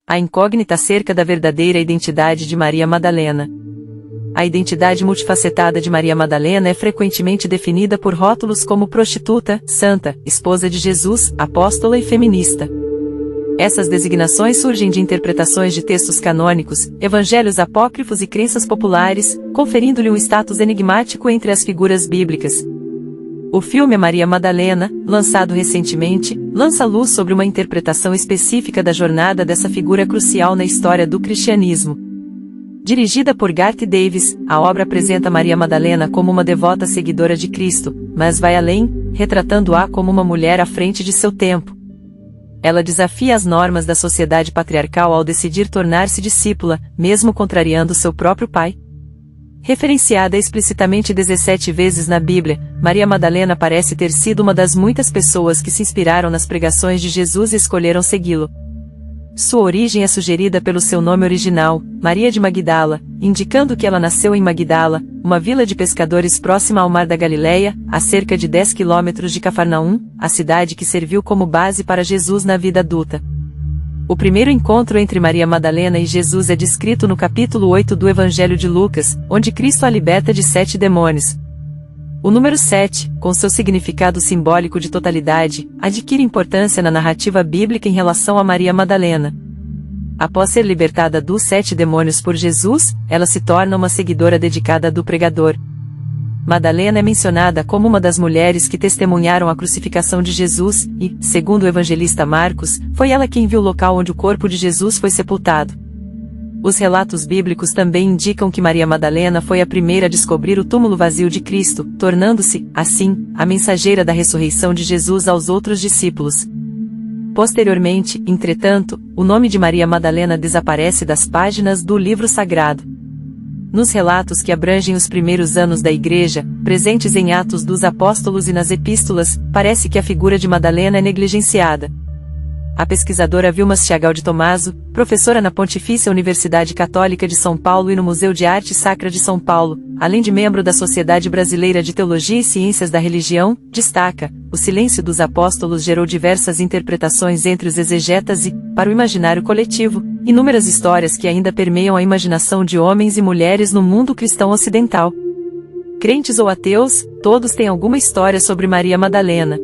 A incógnita acerca da verdadeira identidade de Maria Madalena. A identidade multifacetada de Maria Madalena é frequentemente definida por rótulos como prostituta, santa, esposa de Jesus, apóstola e feminista. Essas designações surgem de interpretações de textos canônicos, evangelhos apócrifos e crenças populares, conferindo-lhe um status enigmático entre as figuras bíblicas. O filme Maria Madalena, lançado recentemente, lança luz sobre uma interpretação específica da jornada dessa figura crucial na história do cristianismo. Dirigida por Garth Davis, a obra apresenta Maria Madalena como uma devota seguidora de Cristo, mas vai além, retratando-a como uma mulher à frente de seu tempo. Ela desafia as normas da sociedade patriarcal ao decidir tornar-se discípula, mesmo contrariando seu próprio pai. Referenciada explicitamente 17 vezes na Bíblia, Maria Madalena parece ter sido uma das muitas pessoas que se inspiraram nas pregações de Jesus e escolheram segui-lo. Sua origem é sugerida pelo seu nome original, Maria de Magdala, indicando que ela nasceu em Magdala, uma vila de pescadores próxima ao Mar da Galileia, a cerca de 10 quilômetros de Cafarnaum, a cidade que serviu como base para Jesus na vida adulta. O primeiro encontro entre Maria Madalena e Jesus é descrito no capítulo 8 do Evangelho de Lucas, onde Cristo a liberta de 7 demônios. O número 7, com seu significado simbólico de totalidade, adquire importância na narrativa bíblica em relação a Maria Madalena. Após ser libertada dos 7 demônios por Jesus, ela se torna uma seguidora dedicada do pregador. Madalena é mencionada como uma das mulheres que testemunharam a crucificação de Jesus e, segundo o evangelista Marcos, foi ela quem viu o local onde o corpo de Jesus foi sepultado. Os relatos bíblicos também indicam que Maria Madalena foi a primeira a descobrir o túmulo vazio de Cristo, tornando-se, assim, a mensageira da ressurreição de Jesus aos outros discípulos. Posteriormente, entretanto, o nome de Maria Madalena desaparece das páginas do livro sagrado. Nos relatos que abrangem os primeiros anos da Igreja, presentes em Atos dos Apóstolos e nas Epístolas, parece que a figura de Madalena é negligenciada. A pesquisadora Vilma Chagal de Tomaso, professora na Pontifícia Universidade Católica de São Paulo e no Museu de Arte Sacra de São Paulo, além de membro da Sociedade Brasileira de Teologia e Ciências da Religião, destaca: o silêncio dos apóstolos gerou diversas interpretações entre os exegetas e, para o imaginário coletivo, inúmeras histórias que ainda permeiam a imaginação de homens e mulheres no mundo cristão ocidental. Crentes ou ateus, todos têm alguma história sobre Maria Madalena.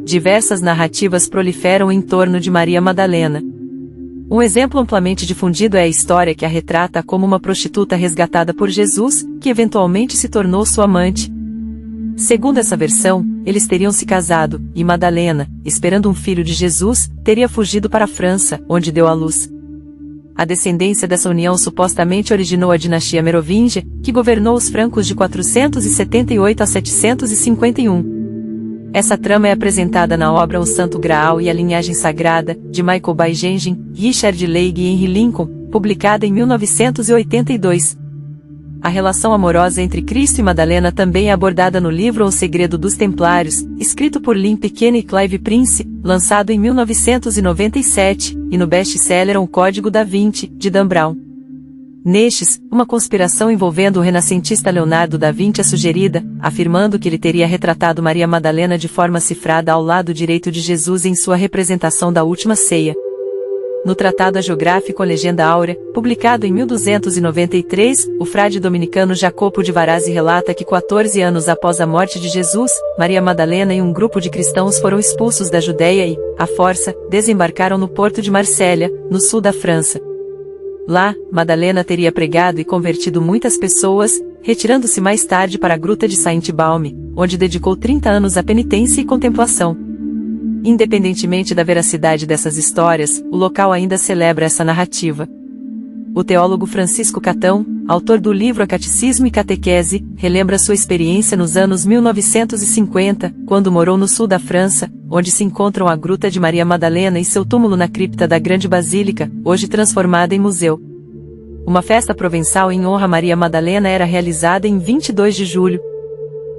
Diversas narrativas proliferam em torno de Maria Madalena. Um exemplo amplamente difundido é a história que a retrata como uma prostituta resgatada por Jesus, que eventualmente se tornou sua amante. Segundo essa versão, eles teriam se casado, e Madalena, esperando um filho de Jesus, teria fugido para a França, onde deu à luz. A descendência dessa união supostamente originou a dinastia Merovingia, que governou os francos de 478 a 751. Essa trama é apresentada na obra O Santo Graal e a Linhagem Sagrada, de Michael Bailhagen, Richard Leigh e Henry Lincoln, publicada em 1982. A relação amorosa entre Cristo e Madalena também é abordada no livro O Segredo dos Templários, escrito por Lynn Pequeno e Clive Prince, lançado em 1997, e no best-seller O Código da Vinci, de Dan Brown. Nestes, uma conspiração envolvendo o renascentista Leonardo da Vinci é sugerida, afirmando que ele teria retratado Maria Madalena de forma cifrada ao lado direito de Jesus em sua representação da Última Ceia. No Tratado Hagiográfico A Legenda Áurea, publicado em 1293, o frade dominicano Jacopo de Varazzi relata que 14 anos após a morte de Jesus, Maria Madalena e um grupo de cristãos foram expulsos da Judéia e, à força, desembarcaram no porto de Marsella, no sul da França. Lá, Madalena teria pregado e convertido muitas pessoas, retirando-se mais tarde para a gruta de Saint-Baume, onde dedicou 30 anos à penitência e contemplação. Independentemente da veracidade dessas histórias, o local ainda celebra essa narrativa. O teólogo Francisco Catão, autor do livro A Catecismo e Catequese, relembra sua experiência nos anos 1950, quando morou no sul da França, onde se encontram a Gruta de Maria Madalena e seu túmulo na cripta da Grande Basílica, hoje transformada em museu. Uma festa provençal em honra a Maria Madalena era realizada em 22 de julho.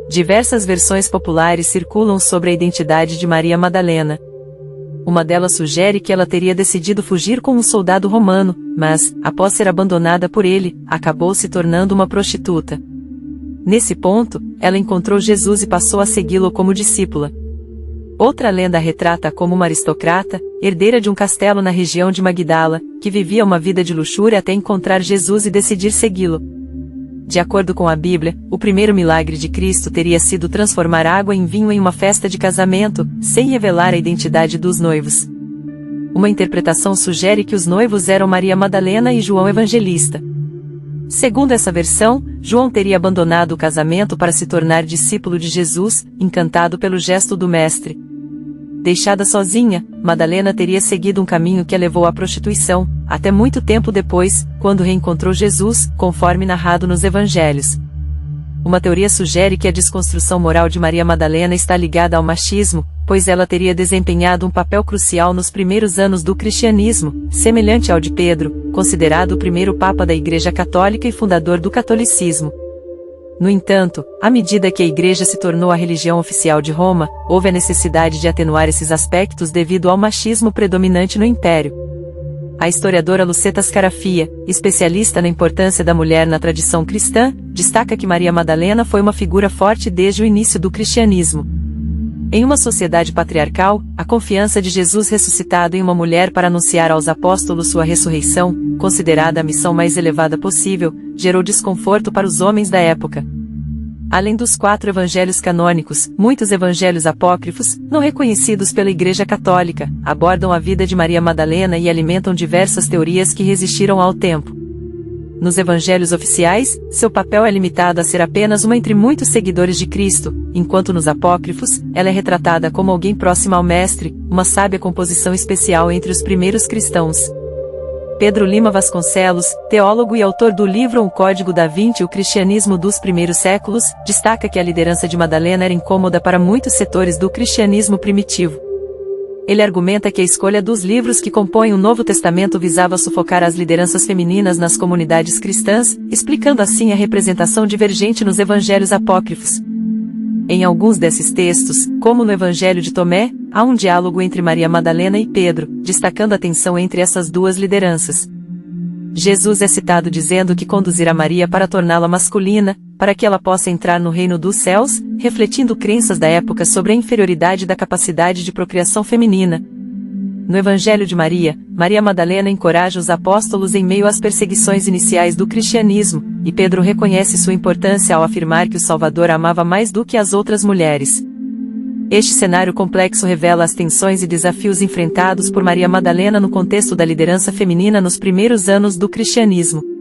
Diversas versões populares circulam sobre a identidade de Maria Madalena. Uma delas sugere que ela teria decidido fugir com um soldado romano, mas, após ser abandonada por ele, acabou se tornando uma prostituta. Nesse ponto, ela encontrou Jesus e passou a segui-lo como discípula. Outra lenda a retrata como uma aristocrata, herdeira de um castelo na região de Magdala, que vivia uma vida de luxúria até encontrar Jesus e decidir segui-lo. De acordo com a Bíblia, o primeiro milagre de Cristo teria sido transformar água em vinho em uma festa de casamento, sem revelar a identidade dos noivos. Uma interpretação sugere que os noivos eram Maria Madalena e João Evangelista. Segundo essa versão, João teria abandonado o casamento para se tornar discípulo de Jesus, encantado pelo gesto do Mestre. Deixada sozinha, Madalena teria seguido um caminho que a levou à prostituição, até muito tempo depois, quando reencontrou Jesus, conforme narrado nos Evangelhos. Uma teoria sugere que a desconstrução moral de Maria Madalena está ligada ao machismo, pois ela teria desempenhado um papel crucial nos primeiros anos do cristianismo, semelhante ao de Pedro, considerado o primeiro papa da Igreja Católica e fundador do catolicismo. No entanto, à medida que a Igreja se tornou a religião oficial de Roma, houve a necessidade de atenuar esses aspectos devido ao machismo predominante no Império. A historiadora Lucetta Scarafia, especialista na importância da mulher na tradição cristã, destaca que Maria Madalena foi uma figura forte desde o início do cristianismo. Em uma sociedade patriarcal, a confiança de Jesus ressuscitado em uma mulher para anunciar aos apóstolos sua ressurreição, considerada a missão mais elevada possível, gerou desconforto para os homens da época. Além dos 4 evangelhos canônicos, muitos evangelhos apócrifos, não reconhecidos pela Igreja Católica, abordam a vida de Maria Madalena e alimentam diversas teorias que resistiram ao tempo. Nos evangelhos oficiais, seu papel é limitado a ser apenas uma entre muitos seguidores de Cristo, enquanto nos apócrifos, ela é retratada como alguém próxima ao Mestre, uma sábia composição especial entre os primeiros cristãos. Pedro Lima Vasconcelos, teólogo e autor do livro O Código da Vinci e o Cristianismo dos Primeiros Séculos, destaca que a liderança de Madalena era incômoda para muitos setores do cristianismo primitivo. Ele argumenta que a escolha dos livros que compõem o Novo Testamento visava sufocar as lideranças femininas nas comunidades cristãs, explicando assim a representação divergente nos evangelhos apócrifos. Em alguns desses textos, como no Evangelho de Tomé, há um diálogo entre Maria Madalena e Pedro, destacando a tensão entre essas duas lideranças. Jesus é citado dizendo que conduzirá Maria para torná-la masculina, para que ela possa entrar no reino dos céus, refletindo crenças da época sobre a inferioridade da capacidade de procriação feminina. No Evangelho de Maria, Maria Madalena encoraja os apóstolos em meio às perseguições iniciais do cristianismo, e Pedro reconhece sua importância ao afirmar que o Salvador a amava mais do que as outras mulheres. Este cenário complexo revela as tensões e desafios enfrentados por Maria Madalena no contexto da liderança feminina nos primeiros anos do cristianismo.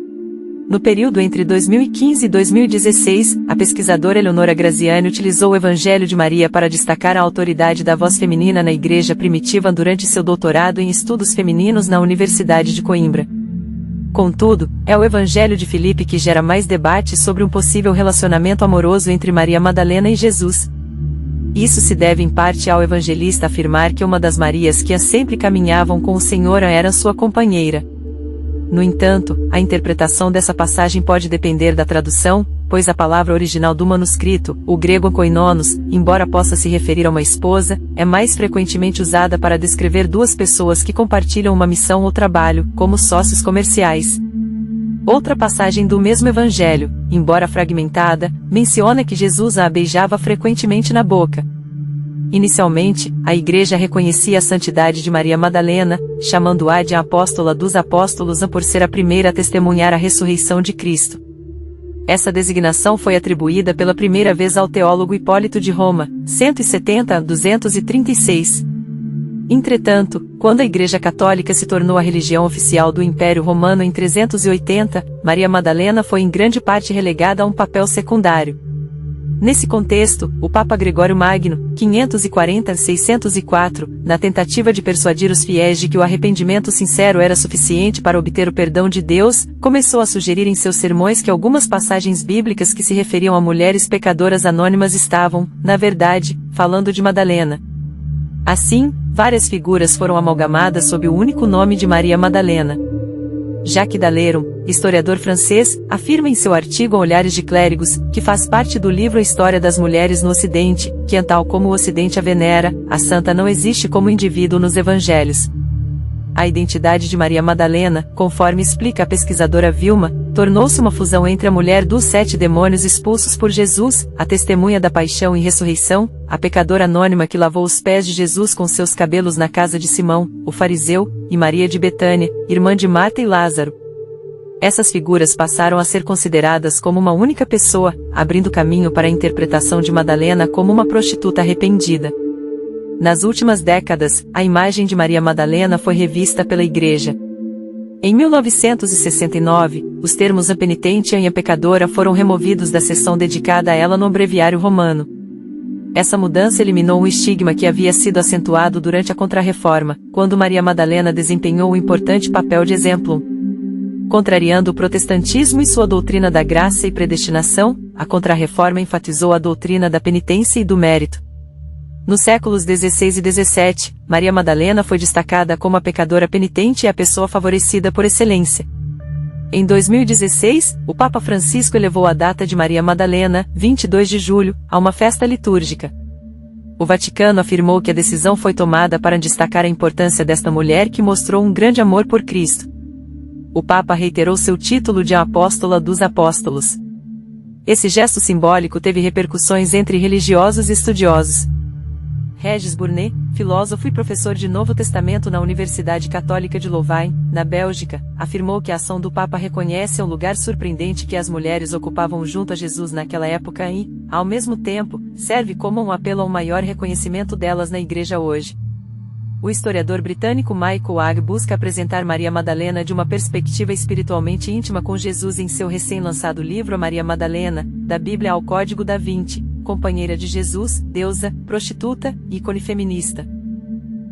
No período entre 2015 e 2016, a pesquisadora Eleonora Graziani utilizou o Evangelho de Maria para destacar a autoridade da voz feminina na Igreja primitiva durante seu doutorado em estudos femininos na Universidade de Coimbra. Contudo, é o Evangelho de Filipe que gera mais debate sobre um possível relacionamento amoroso entre Maria Madalena e Jesus. Isso se deve em parte ao evangelista afirmar que uma das Marias que sempre caminhavam com o Senhor era sua companheira. No entanto, a interpretação dessa passagem pode depender da tradução, pois a palavra original do manuscrito, o grego koinonos, embora possa se referir a uma esposa, é mais frequentemente usada para descrever duas pessoas que compartilham uma missão ou trabalho, como sócios comerciais. Outra passagem do mesmo evangelho, embora fragmentada, menciona que Jesus a beijava frequentemente na boca. Inicialmente, a Igreja reconhecia a santidade de Maria Madalena, chamando-a de a apóstola dos apóstolos por ser a primeira a testemunhar a ressurreição de Cristo. Essa designação foi atribuída pela primeira vez ao teólogo Hipólito de Roma, 170 a 236. Entretanto, quando a Igreja Católica se tornou a religião oficial do Império Romano em 380, Maria Madalena foi em grande parte relegada a um papel secundário. Nesse contexto, o Papa Gregório Magno, 540-604, na tentativa de persuadir os fiéis de que o arrependimento sincero era suficiente para obter o perdão de Deus, começou a sugerir em seus sermões que algumas passagens bíblicas que se referiam a mulheres pecadoras anônimas estavam, na verdade, falando de Madalena. Assim, várias figuras foram amalgamadas sob o único nome de Maria Madalena. Jacques Daléron, historiador francês, afirma em seu artigo Olhares de Clérigos, que faz parte do livro A História das Mulheres no Ocidente, que tal como o Ocidente a venera, a santa não existe como indivíduo nos evangelhos. A identidade de Maria Madalena, conforme explica a pesquisadora Vilma, tornou-se uma fusão entre a mulher dos 7 demônios expulsos por Jesus, a testemunha da paixão e ressurreição, a pecadora anônima que lavou os pés de Jesus com seus cabelos na casa de Simão, o fariseu, e Maria de Betânia, irmã de Marta e Lázaro. Essas figuras passaram a ser consideradas como uma única pessoa, abrindo caminho para a interpretação de Madalena como uma prostituta arrependida. Nas últimas décadas, a imagem de Maria Madalena foi revista pela Igreja. Em 1969, os termos a penitente e a pecadora foram removidos da seção dedicada a ela no Breviário Romano. Essa mudança eliminou um estigma que havia sido acentuado durante a Contra-Reforma, quando Maria Madalena desempenhou um importante papel de exemplo. Contrariando o protestantismo e sua doutrina da graça e predestinação, a Contra-Reforma enfatizou a doutrina da penitência e do mérito. Nos séculos XVI e XVII, Maria Madalena foi destacada como a pecadora penitente e a pessoa favorecida por excelência. Em 2016, o Papa Francisco elevou a data de Maria Madalena, 22 de julho, a uma festa litúrgica. O Vaticano afirmou que a decisão foi tomada para destacar a importância desta mulher que mostrou um grande amor por Cristo. O Papa reiterou seu título de Apóstola dos Apóstolos. Esse gesto simbólico teve repercussões entre religiosos e estudiosos. Regis Burnet, filósofo e professor de Novo Testamento na Universidade Católica de Louvain, na Bélgica, afirmou que a ação do Papa reconhece o lugar surpreendente que as mulheres ocupavam junto a Jesus naquela época e, ao mesmo tempo, serve como um apelo a um maior reconhecimento delas na Igreja hoje. O historiador britânico Michael Agg busca apresentar Maria Madalena de uma perspectiva espiritualmente íntima com Jesus em seu recém-lançado livro A Maria Madalena, da Bíblia ao Código da Vinci, companheira de Jesus, deusa, prostituta, ícone feminista.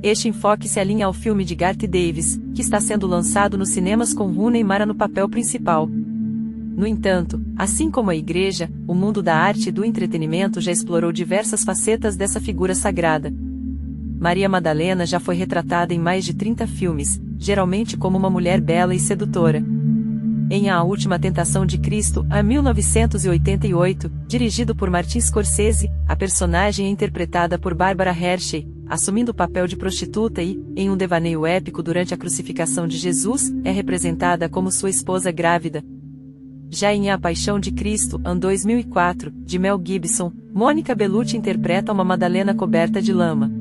Este enfoque se alinha ao filme de Garth Davis, que está sendo lançado nos cinemas com Rooney Mara no papel principal. No entanto, assim como a Igreja, o mundo da arte e do entretenimento já explorou diversas facetas dessa figura sagrada. Maria Madalena já foi retratada em mais de 30 filmes, geralmente como uma mulher bela e sedutora. Em A Última Tentação de Cristo, a 1988, dirigido por Martin Scorsese, a personagem é interpretada por Barbara Hershey, assumindo o papel de prostituta e, em um devaneio épico durante a crucificação de Jesus, é representada como sua esposa grávida. Já em A Paixão de Cristo, An 2004, de Mel Gibson, Mônica Bellucci interpreta uma Madalena coberta de lama.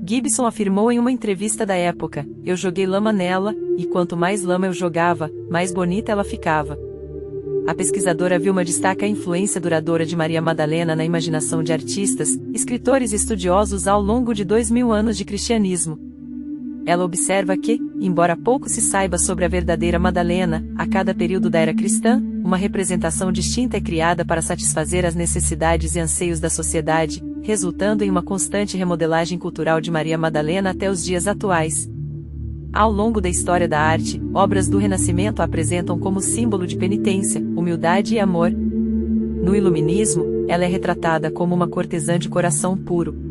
Gibson afirmou em uma entrevista da época: "Eu joguei lama nela, e quanto mais lama eu jogava, mais bonita ela ficava." A pesquisadora Vilma destaca a influência duradoura de Maria Madalena na imaginação de artistas, escritores e estudiosos ao longo de 2000 anos de cristianismo. Ela observa que, embora pouco se saiba sobre a verdadeira Madalena, a cada período da era cristã, uma representação distinta é criada para satisfazer as necessidades e anseios da sociedade, resultando em uma constante remodelagem cultural de Maria Madalena até os dias atuais. Ao longo da história da arte, obras do Renascimento a apresentam como símbolo de penitência, humildade e amor. No Iluminismo, ela é retratada como uma cortesã de coração puro.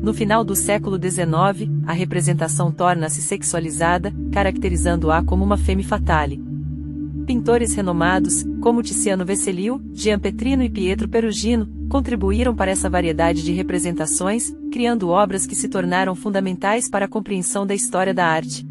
No final do século XIX, a representação torna-se sexualizada, caracterizando-a como uma femme fatale. Pintores renomados, como Tiziano Vecellio, Gian Petrino e Pietro Perugino, contribuíram para essa variedade de representações, criando obras que se tornaram fundamentais para a compreensão da história da arte.